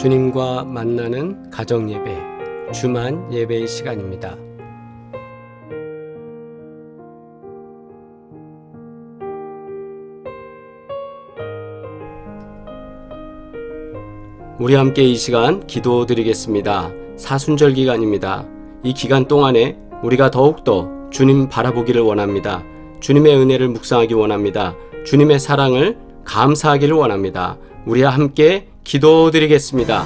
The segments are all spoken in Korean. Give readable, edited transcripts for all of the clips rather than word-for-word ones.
주님과 만나는 가정예배, 주만 예배의 시간입니다. 우리 함께 이 시간 기도드리겠습니다. 사순절 기간입니다. 이 기간 동안에 우리가 더욱더 주님 바라보기를 원합니다. 주님의 은혜를 묵상하기 원합니다. 주님의 사랑을 감사하기를 원합니다. 우리와 함께 기도드리겠습니다.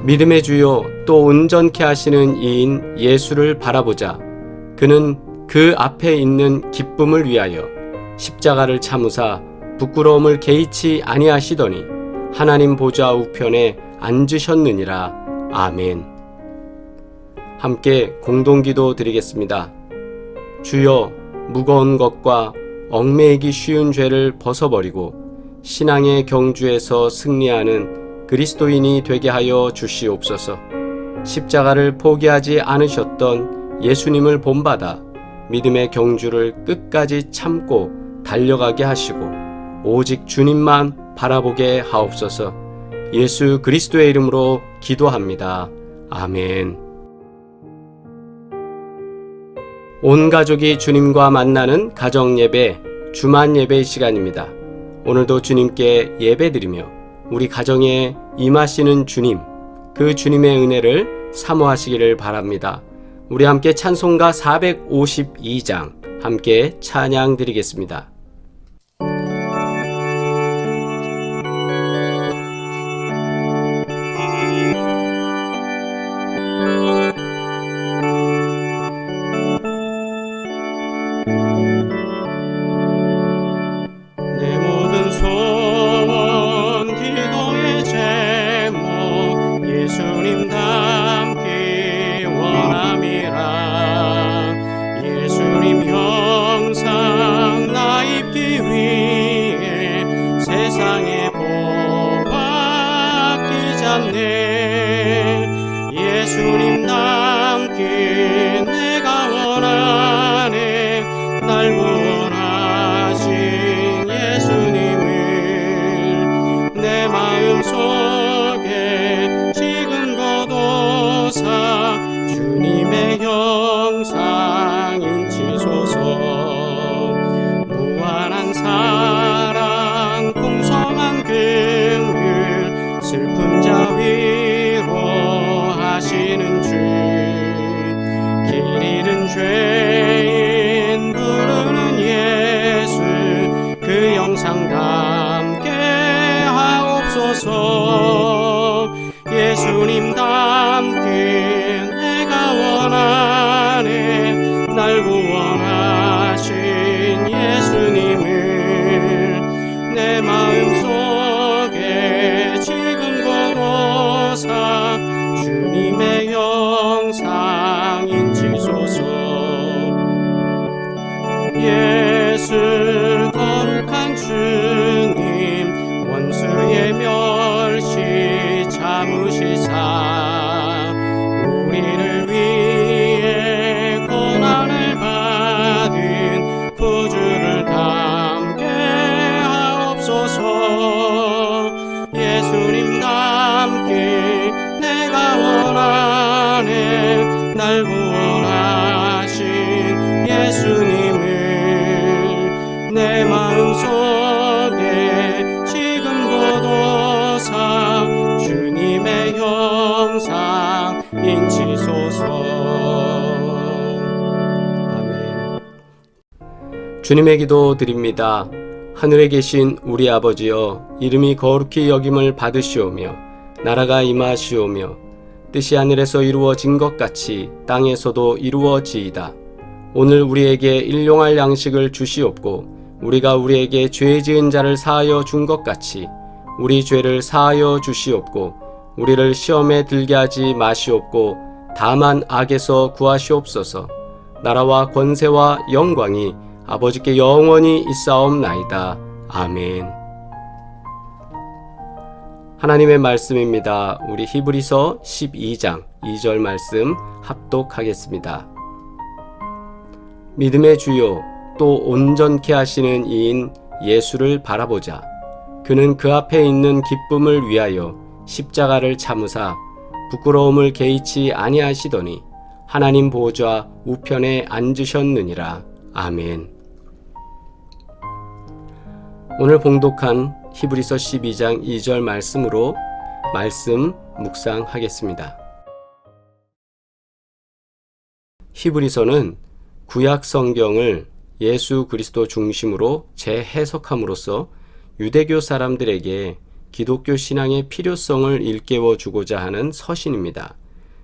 믿음의 주요 또 온전케 하시는 이인 예수를 바라보자. 그는 그 앞에 있는 기쁨을 위하여 십자가를 참으사 부끄러움을 개의치 아니하시더니 하나님 보좌 우편에 앉으셨느니라. 아멘. 함께 공동기도 드리겠습니다. 주여, 무거운 것과 얽매이기 쉬운 죄를 벗어버리고 신앙의 경주에서 승리하는 그리스도인이 되게 하여 주시옵소서. 십자가를 포기하지 않으셨던 예수님을 본받아 믿음의 경주를 끝까지 참고 달려가게 하시고 오직 주님만 바라보게 하옵소서. 예수 그리스도의 이름으로 기도합니다. 아멘. 온 가족이 주님과 만나는 가정예배, 주만 예배의 시간입니다. 오늘도 주님께 예배드리며 우리 가정에 임하시는 주님, 그 주님의 은혜를 사모하시기를 바랍니다. 우리 함께 찬송가 452장 함께 찬양 드리겠습니다. 예수님 닮기 내가 원하네. 날 구원하신 예수님을 내 마음속에 지금 거둬사 주님의 형상 인치소서. 무한한 사랑 풍성한 긍휼 슬픈 자 위로하시는 주. 길 잃은 죄인 부르는 예수 그 영상 담게 하옵소서. 예수님 예수 거룩한 주님 원수의 멸시 참으시사 우리를 위해 고난을 받은 구주를 담게 하옵소서. 예수님답게 내가 원하네 날 구원하신 예수님을 내 마음속에 지금도 사 주님의 형상 인치소서. 아멘. 주님의 기도 드립니다. 하늘에 계신 우리 아버지여, 이름이 거룩히 여김을 받으시오며 나라가 임하시오며 뜻이 하늘에서 이루어진 것 같이 땅에서도 이루어지이다. 오늘 우리에게 일용할 양식을 주시옵고 우리가 우리에게 죄 지은 자를 사하여 준 것 같이 우리 죄를 사하여 주시옵고 우리를 시험에 들게 하지 마시옵고 다만 악에서 구하시옵소서. 나라와 권세와 영광이 아버지께 영원히 있사옵나이다. 아멘. 하나님의 말씀입니다. 우리 히브리서 12장 2절 말씀 합독하겠습니다. 믿음의 주요 또 온전케 하시는 이인 예수를 바라보자. 그는 그 앞에 있는 기쁨을 위하여 십자가를 참으사 부끄러움을 개의치 아니하시더니 하나님 보좌 우편에 앉으셨느니라. 아멘. 오늘 봉독한 히브리서 12장 2절 말씀으로 말씀 묵상하겠습니다. 히브리서는 구약 성경을 예수 그리스도 중심으로 재해석함으로써 유대교 사람들에게 기독교 신앙의 필요성을 일깨워 주고자 하는 서신입니다.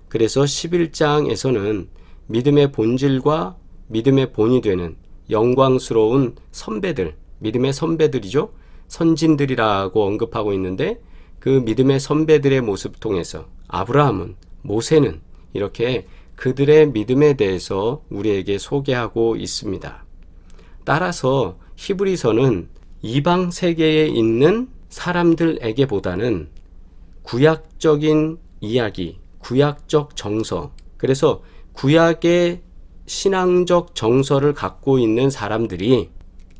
그래서 11장에서는 믿음의 본질과 믿음의 본이 되는 영광스러운 선배들, 믿음의 선배들이죠. 선진들이라고 언급하고 있는데 그 믿음의 선배들의 모습을 통해서 아브라함은, 모세는 이렇게 그들의 믿음에 대해서 우리에게 소개하고 있습니다. 따라서 히브리서는 이방 세계에 있는 사람들에게보다는 구약적인 이야기, 구약적 정서, 그래서 구약의 신앙적 정서를 갖고 있는 사람들이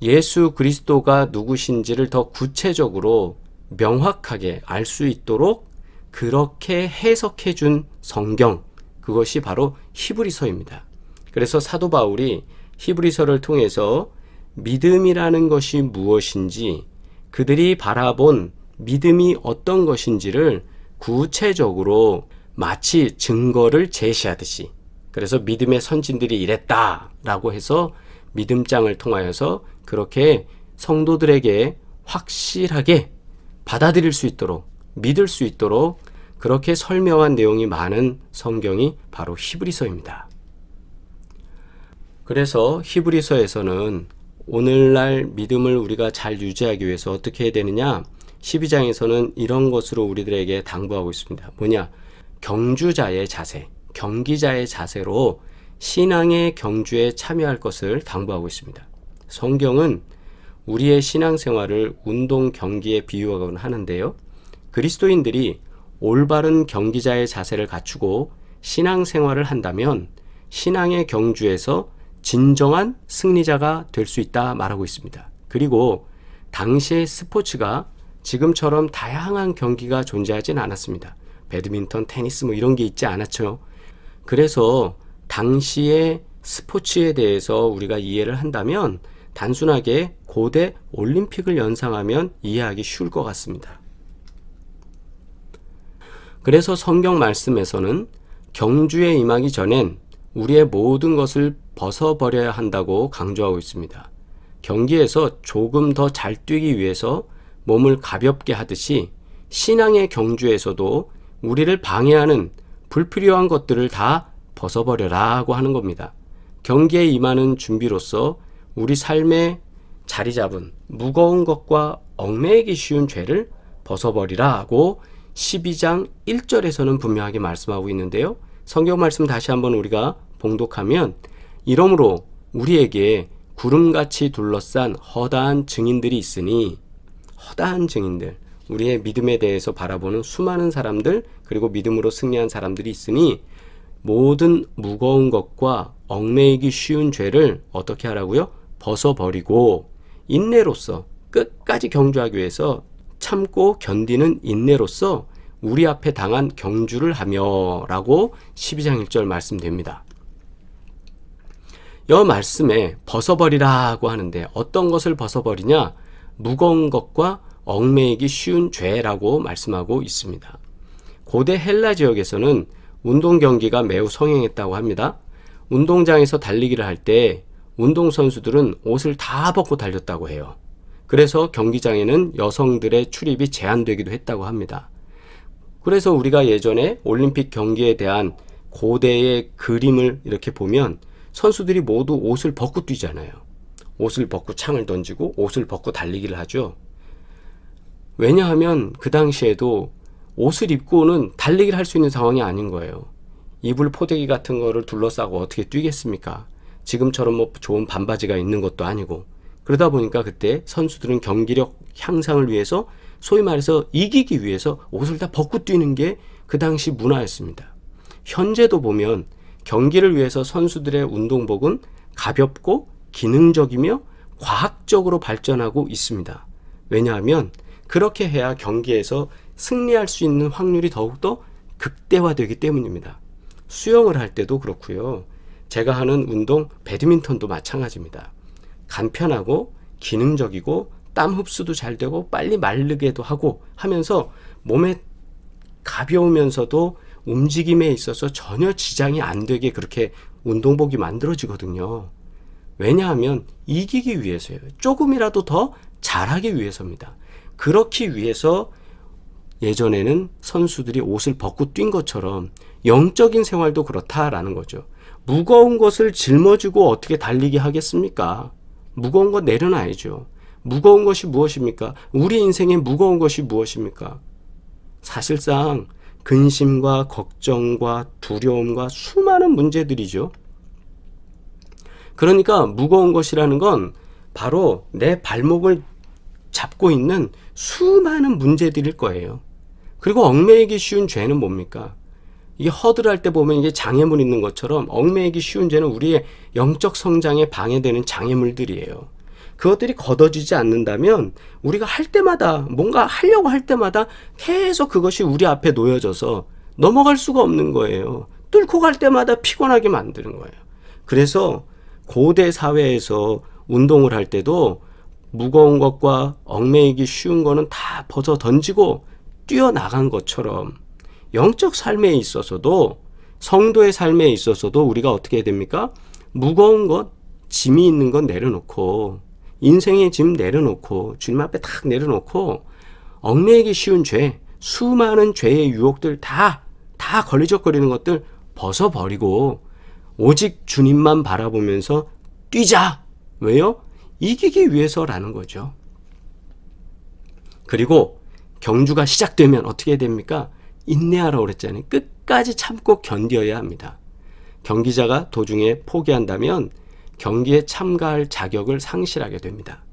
예수 그리스도가 누구신지를 더 구체적으로 명확하게 알 수 있도록 그렇게 해석해 준 성경, 그것이 바로 히브리서입니다. 그래서 사도 바울이 히브리서를 통해서 믿음이라는 것이 무엇인지, 그들이 바라본 믿음이 어떤 것인지를 구체적으로 마치 증거를 제시하듯이, 그래서 믿음의 선진들이 이랬다라고 해서 믿음장을 통하여서 그렇게 성도들에게 확실하게 받아들일 수 있도록, 믿을 수 있도록 그렇게 설명한 내용이 많은 성경이 바로 히브리서입니다. 그래서 히브리서에서는 오늘날 믿음을 우리가 잘 유지하기 위해서 어떻게 해야 되느냐? 12장에서는 이런 것으로 우리들에게 당부하고 있습니다. 뭐냐? 경주자의 자세, 경기자의 자세로 신앙의 경주에 참여할 것을 당부하고 있습니다. 성경은 우리의 신앙생활을 운동 경기에 비유하곤 하는데요. 그리스도인들이 올바른 경기자의 자세를 갖추고 신앙생활을 한다면 신앙의 경주에서 진정한 승리자가 될 수 있다 말하고 있습니다. 그리고 당시의 스포츠가 지금처럼 다양한 경기가 존재하진 않았습니다. 배드민턴, 테니스 뭐 이런 게 있지 않았죠. 그래서 당시의 스포츠에 대해서 우리가 이해를 한다면 단순하게 고대 올림픽을 연상하면 이해하기 쉬울 것 같습니다. 그래서 성경 말씀에서는 경주에 임하기 전엔 우리의 모든 것을 벗어버려야 한다고 강조하고 있습니다. 경기에서 조금 더 잘 뛰기 위해서 몸을 가볍게 하듯이 신앙의 경주에서도 우리를 방해하는 불필요한 것들을 다 벗어버려라고 하는 겁니다. 경기에 임하는 준비로서 우리 삶에 자리 잡은 무거운 것과 얽매이기 쉬운 죄를 벗어버리라고 12장 1절에서는 분명하게 말씀하고 있는데요. 성경 말씀 다시 한번 우리가 봉독하면 이러므로 우리에게 구름같이 둘러싼 허다한 증인들이 있으니, 허다한 증인들, 우리의 믿음에 대해서 바라보는 수많은 사람들, 그리고 믿음으로 승리한 사람들이 있으니 모든 무거운 것과 얽매이기 쉬운 죄를 어떻게 하라고요? 벗어버리고 인내로서 끝까지 경주하기 위해서 참고 견디는 인내로서 우리 앞에 당한 경주를 하며 라고 12장 1절 말씀됩니다. 이 말씀에 벗어버리라고 하는데 어떤 것을 벗어버리냐? 무거운 것과 얽매이기 쉬운 죄라고 말씀하고 있습니다. 고대 헬라 지역에서는 운동 경기가 매우 성행했다고 합니다. 운동장에서 달리기를 할 때 운동선수들은 옷을 다 벗고 달렸다고 해요. 그래서 경기장에는 여성들의 출입이 제한되기도 했다고 합니다. 그래서 우리가 예전에 올림픽 경기에 대한 고대의 그림을 이렇게 보면 선수들이 모두 옷을 벗고 뛰잖아요. 옷을 벗고 창을 던지고 옷을 벗고 달리기를 하죠. 왜냐하면 그 당시에도 옷을 입고는 달리기를 할 수 있는 상황이 아닌 거예요. 이불 포대기 같은 거를 둘러싸고 어떻게 뛰겠습니까? 지금처럼 뭐 좋은 반바지가 있는 것도 아니고. 그러다 보니까 그때 선수들은 경기력 향상을 위해서, 소위 말해서 이기기 위해서 옷을 다 벗고 뛰는 게 그 당시 문화였습니다. 현재도 보면 경기를 위해서 선수들의 운동복은 가볍고 기능적이며 과학적으로 발전하고 있습니다. 왜냐하면 그렇게 해야 경기에서 승리할 수 있는 확률이 더욱더 극대화되기 때문입니다. 수영을 할 때도 그렇고요. 제가 하는 운동 배드민턴도 마찬가지입니다. 간편하고 기능적이고 땀 흡수도 잘 되고 빨리 마르게도 하고 하면서 몸에 가벼우면서도 움직임에 있어서 전혀 지장이 안 되게 그렇게 운동복이 만들어지거든요. 왜냐하면 이기기 위해서예요. 조금이라도 더 잘하기 위해서입니다. 그렇기 위해서 예전에는 선수들이 옷을 벗고 뛴 것처럼 영적인 생활도 그렇다라는 거죠. 무거운 것을 짊어지고 어떻게 달리기 하겠습니까? 무거운 거 내려놔야죠. 무거운 것이 무엇입니까? 우리 인생에 무거운 것이 무엇입니까? 사실상 근심과 걱정과 두려움과 수많은 문제들이죠. 그러니까 무거운 것이라는 건 바로 내 발목을 잡고 있는 수많은 문제들일 거예요. 그리고 얽매이기 쉬운 죄는 뭡니까? 이게 허들할 때 보면 이게 장애물 있는 것처럼 얽매이기 쉬운 죄는 우리의 영적 성장에 방해되는 장애물들이에요. 그것들이 걷어지지 않는다면 우리가 할 때마다 뭔가 하려고 할 때마다 계속 그것이 우리 앞에 놓여져서 넘어갈 수가 없는 거예요. 뚫고 갈 때마다 피곤하게 만드는 거예요. 그래서 고대 사회에서 운동을 할 때도 무거운 것과 얽매이기 쉬운 거는 다 벗어 던지고 뛰어나간 것처럼 영적 삶에 있어서도, 성도의 삶에 있어서도 우리가 어떻게 해야 됩니까? 무거운 것, 짐이 있는 건 내려놓고, 인생의 짐 내려놓고, 주님 앞에 탁 내려놓고, 얽매이기 쉬운 죄, 수많은 죄의 유혹들 다 걸리적거리는 것들 벗어버리고 오직 주님만 바라보면서 뛰자. 왜요? 이기기 위해서라는 거죠. 그리고 경주가 시작되면 어떻게 됩니까? 인내하라고 그랬잖아요. 끝까지 참고 견뎌야 합니다. 경기자가 도중에 포기한다면 경기에 참가할 자격을 상실하게 됩니다.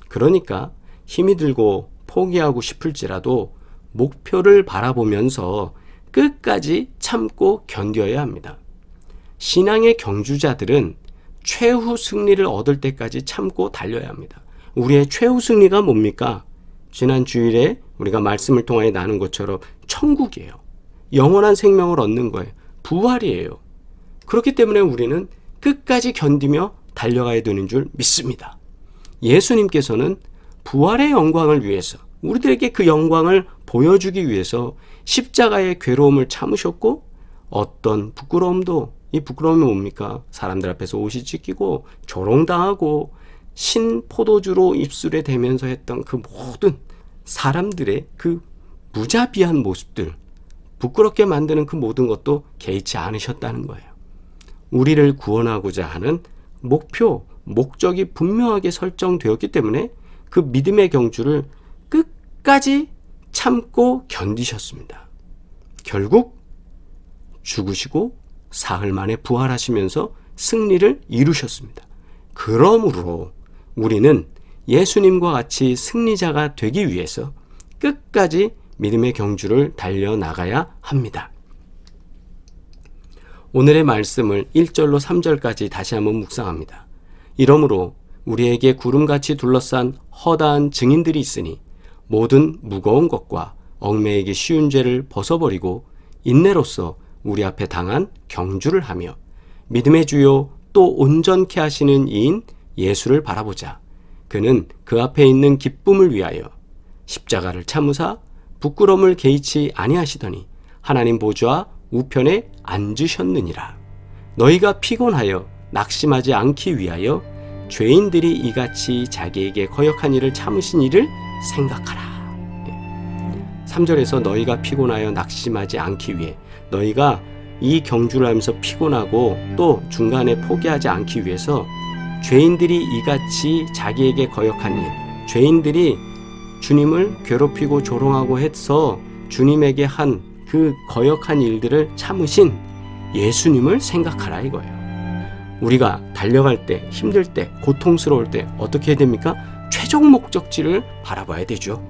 그러니까 힘이 들고 포기하고 싶을지라도 목표를 바라보면서 끝까지 참고 견뎌야 합니다. 신앙의 경주자들은 최후 승리를 얻을 때까지 참고 달려야 합니다. 우리의 최후 승리가 뭡니까? 지난 주일에 우리가 말씀을 통하여 나눈 것처럼 천국이에요. 영원한 생명을 얻는 거예요. 부활이에요. 그렇기 때문에 우리는 끝까지 견디며 달려가야 되는 줄 믿습니다. 예수님께서는 부활의 영광을 위해서, 우리들에게 그 영광을 보여주기 위해서 십자가의 괴로움을 참으셨고, 어떤 부끄러움도, 이 부끄러움이 뭡니까? 사람들 앞에서 옷이 찢기고 조롱당하고 신 포도주로 입술에 대면서 했던 그 모든 사람들의 그 무자비한 모습들, 부끄럽게 만드는 그 모든 것도 개의치 않으셨다는 거예요. 우리를 구원하고자 하는 목표, 목적이 분명하게 설정되었기 때문에 그 믿음의 경주를 끝까지 참고 견디셨습니다. 결국 죽으시고 사흘 만에 부활하시면서 승리를 이루셨습니다. 그러므로 우리는 예수님과 같이 승리자가 되기 위해서 끝까지 믿음의 경주를 달려나가야 합니다. 오늘의 말씀을 1절로 3절까지 다시 한번 묵상합니다. 이러므로 우리에게 구름같이 둘러싼 허다한 증인들이 있으니 모든 무거운 것과 얽매이기 쉬운 죄를 벗어버리고 인내로써 우리 앞에 당한 경주를 하며 믿음의 주요 또 온전케 하시는 이인 예수를 바라보자. 그는 그 앞에 있는 기쁨을 위하여 십자가를 참으사 부끄러움을 개의치 아니하시더니 하나님 보좌 우편에 앉으셨느니라. 너희가 피곤하여 낙심하지 않기 위하여 죄인들이 이같이 자기에게 거역한 일을 참으신 일을 생각하라. 3절에서 너희가 피곤하여 낙심하지 않기 위해, 너희가 이 경주를 하면서 피곤하고 또 중간에 포기하지 않기 위해서 죄인들이 이같이 자기에게 거역한 일, 죄인들이 주님을 괴롭히고 조롱하고 해서 주님에게 한 그 거역한 일들을 참으신 예수님을 생각하라 이거예요. 우리가 달려갈 때, 힘들 때, 고통스러울 때 어떻게 해야 됩니까? 최종 목적지를 바라봐야 되죠.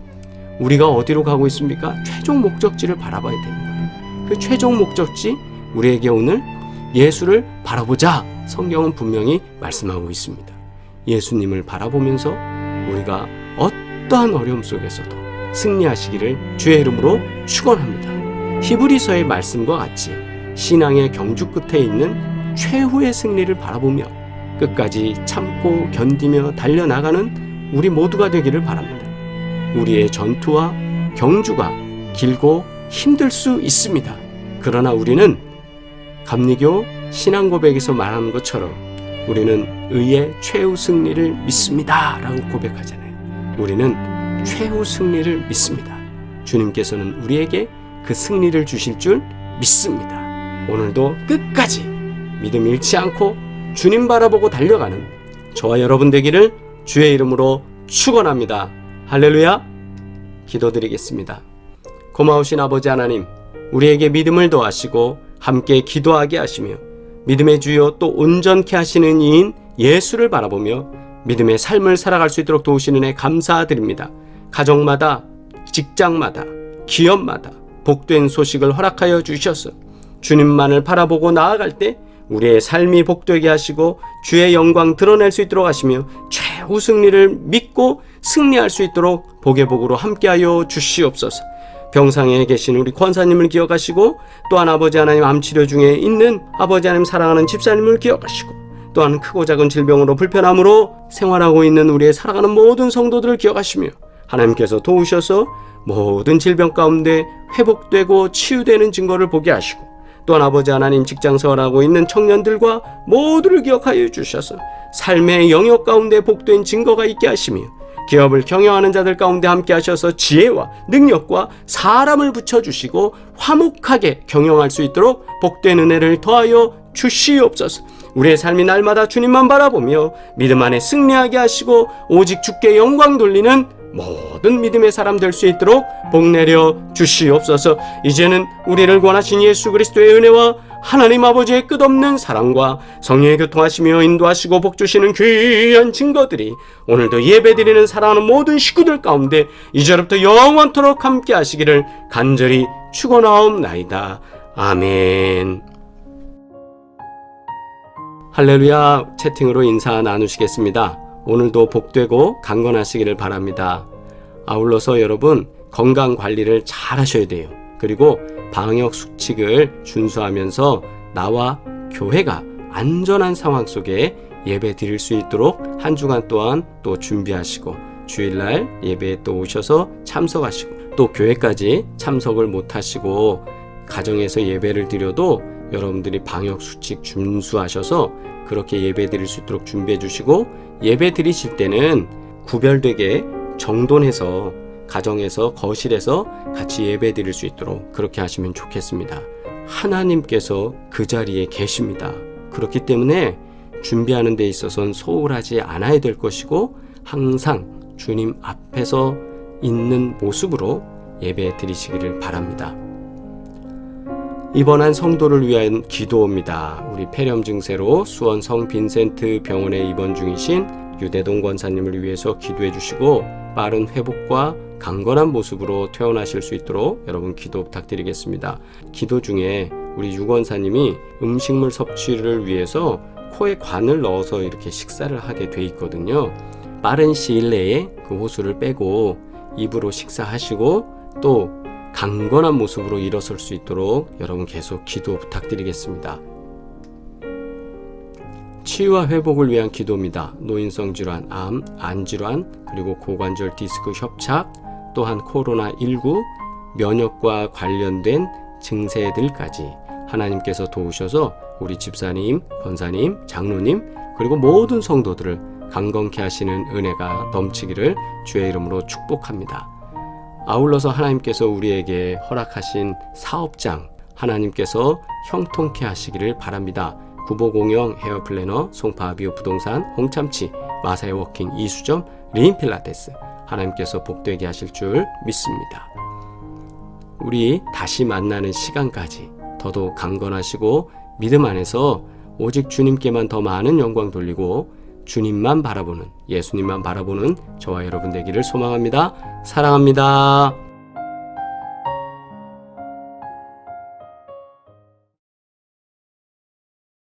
우리가 어디로 가고 있습니까? 최종 목적지를 바라봐야 되는 거예요. 그 최종 목적지, 우리에게 오늘 예수를 바라보자. 성경은 분명히 말씀하고 있습니다. 예수님을 바라보면서 우리가 어떠한 어려움 속에서도 승리하시기를 주의 이름으로 축원합니다. 히브리서의 말씀과 같이 신앙의 경주 끝에 있는 최후의 승리를 바라보며 끝까지 참고 견디며 달려나가는 우리 모두가 되기를 바랍니다. 우리의 전투와 경주가 길고 힘들 수 있습니다. 그러나 우리는 감리교 신앙고백에서 말하는 것처럼 우리는 의의 최후 승리를 믿습니다 라고 고백하잖아요. 우리는 최후 승리를 믿습니다. 주님께서는 우리에게 그 승리를 주실 줄 믿습니다. 오늘도 끝까지 믿음 잃지 않고 주님 바라보고 달려가는 저와 여러분 되기를 주의 이름으로 축원합니다. 할렐루야. 기도드리겠습니다. 고마우신 아버지 하나님, 우리에게 믿음을 더하시고 함께 기도하게 하시며 믿음의 주요 또 온전케 하시는 이인 예수를 바라보며 믿음의 삶을 살아갈 수 있도록 도우시는 애 감사드립니다. 가정마다, 직장마다, 기업마다 복된 소식을 허락하여 주셔서 주님만을 바라보고 나아갈 때 우리의 삶이 복되게 하시고 주의 영광 드러낼 수 있도록 하시며 최후 승리를 믿고 승리할 수 있도록 복의 복으로 함께하여 주시옵소서. 병상에 계신 우리 권사님을 기억하시고 또한 아버지 하나님 암치료 중에 있는 아버지 하나님 사랑하는 집사님을 기억하시고 또한 크고 작은 질병으로 불편함으로 생활하고 있는 우리의 살아가는 모든 성도들을 기억하시며 하나님께서 도우셔서 모든 질병 가운데 회복되고 치유되는 증거를 보게 하시고 또한 아버지 하나님 직장 생활하고 있는 청년들과 모두를 기억하여 주셔서 삶의 영역 가운데 복된 증거가 있게 하시며 기업을 경영하는 자들 가운데 함께 하셔서 지혜와 능력과 사람을 붙여주시고 화목하게 경영할 수 있도록 복된 은혜를 더하여 주시옵소서. 우리의 삶이 날마다 주님만 바라보며 믿음 안에 승리하게 하시고 오직 주께 영광 돌리는 모든 믿음의 사람 될 수 있도록 복 내려 주시옵소서. 이제는 우리를 구원하신 예수 그리스도의 은혜와 하나님 아버지의 끝없는 사랑과 성령의 교통하시며 인도하시고 복주시는 귀한 증거들이 오늘도 예배드리는 사랑하는 모든 식구들 가운데 이제부터 영원토록 함께 하시기를 간절히 축원하옵나이다. 아멘. 할렐루야. 채팅으로 인사 나누시겠습니다. 오늘도 복되고 강건하시기를 바랍니다. 아울러서 여러분 건강 관리를 잘 하셔야 돼요. 그리고 방역 수칙을 준수하면서 나와 교회가 안전한 상황 속에 예배 드릴 수 있도록 한 주간 동안 또 준비하시고 주일날 예배에 또 오셔서 참석하시고 또 교회까지 참석을 못하시고 가정에서 예배를 드려도 여러분들이 방역 수칙 준수하셔서 그렇게 예배 드릴 수 있도록 준비해 주시고 예배 드리실 때는 구별되게 정돈해서 가정에서 거실에서 같이 예배 드릴 수 있도록 그렇게 하시면 좋겠습니다. 하나님께서 그 자리에 계십니다. 그렇기 때문에 준비하는 데 있어서는 소홀하지 않아야 될 것이고 항상 주님 앞에서 있는 모습으로 예배 드리시기를 바랍니다. 입원한 성도를 위한 기도입니다. 우리 폐렴 증세로 수원 성 빈센트 병원에 입원 중이신 유대동 권사님을 위해서 기도해 주시고 빠른 회복과 강건한 모습으로 퇴원하실 수 있도록 여러분 기도 부탁드리겠습니다. 기도 중에 우리 유 권사님이 음식물 섭취를 위해서 코에 관을 넣어서 이렇게 식사를 하게 돼 있거든요. 빠른 시일 내에 그 호수를 빼고 입으로 식사하시고 또 강건한 모습으로 일어설 수 있도록 여러분 계속 기도 부탁드리겠습니다. 치유와 회복을 위한 기도입니다. 노인성 질환, 암, 안질환, 그리고 고관절 디스크 협착, 또한 코로나19, 면역과 관련된 증세들까지 하나님께서 도우셔서 우리 집사님, 권사님, 장로님, 그리고 모든 성도들을 강건케 하시는 은혜가 넘치기를 주의 이름으로 축복합니다. 아울러서 하나님께서 우리에게 허락하신 사업장 하나님께서 형통케 하시기를 바랍니다. 구보공영 헤어플래너, 송파비오 부동산, 홍참치, 마사의 워킹, 이수점, 리인필라테스 하나님께서 복되게 하실 줄 믿습니다. 우리 다시 만나는 시간까지 더더욱 강건하시고 믿음 안에서 오직 주님께만 더 많은 영광 돌리고 주님만 바라보는, 예수님만 바라보는 저와 여러분 되기를 소망합니다. 사랑합니다.